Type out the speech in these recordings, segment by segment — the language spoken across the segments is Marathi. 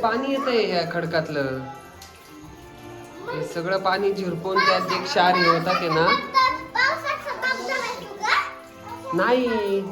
पाणी येतंय या खडकातलं. हे सगळं पाणी झिरपून त्यात एक क्षार हे होतात ना. नाही,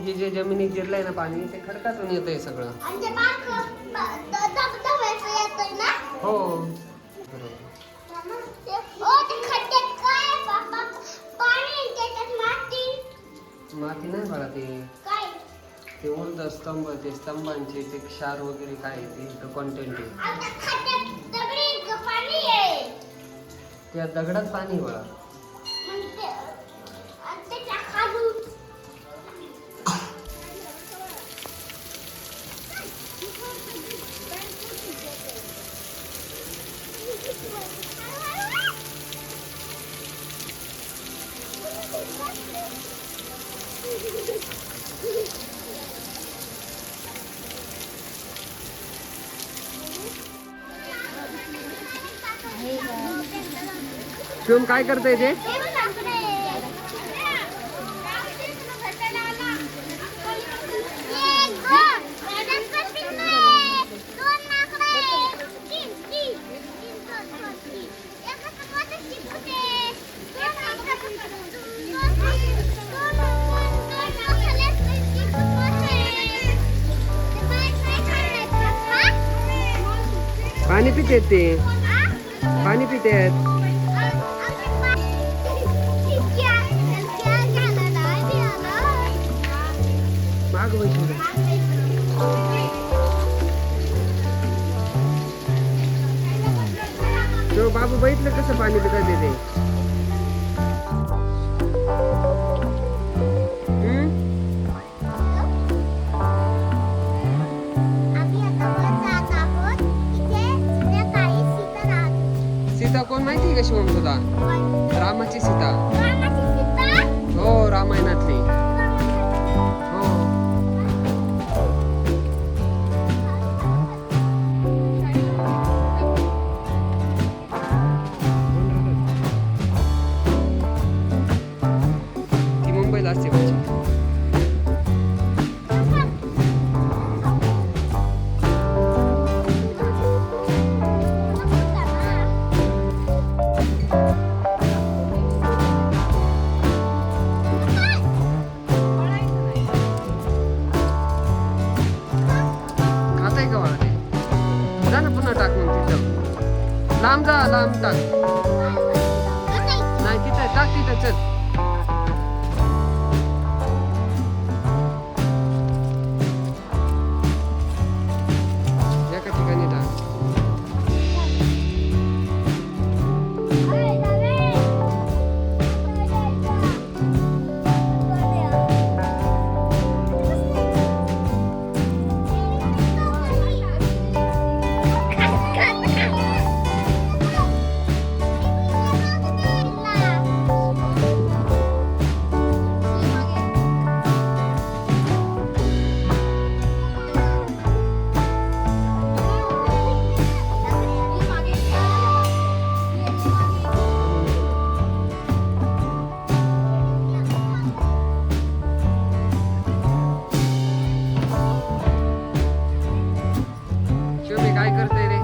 हे जे जमिनीत जिरलंय ना पाणी ते खडकातून येतंय सगळं. हो माती नाही बाळा, ते उंच स्तंभ, ते स्तंभांचे ते क्षार वगैरे काय ते कंटेंट आहे. त्या दगडात पाणी बाळा. शिवम काय करतोय ते? पाणी पितेत ते, पाणी पितेत. माग बसून तो बाबू बघितलं कसं पाणी पितात ते. सीता कोण माहिती का शिवम तुला? रामाची सीता. हो, रामायणातली. हो. ती मुंबईला असते माझी. लांब जा, लांब टाक. नाही तिथं टाक, तिथं चल. एका ठिकाणी टाक. काय करते रे?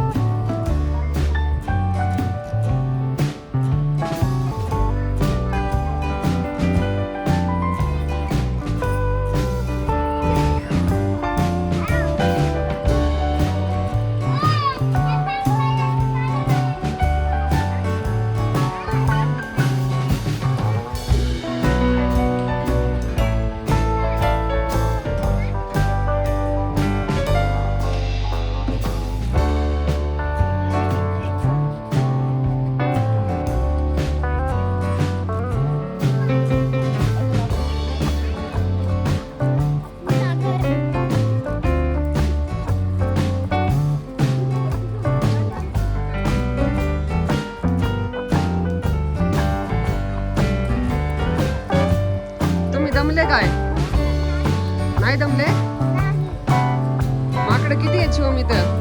दमले काय? नाही दमले? माकडं किती आहेत शिवम इथं?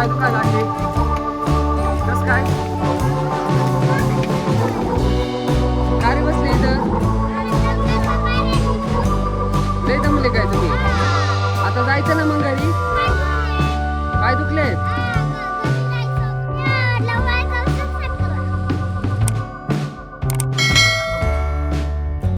पाय दुखायला लागले. कस काय रे बसले इथं? लय दमले काय तुम्ही? आता जायचं ना मग घरी? पाय दुखले?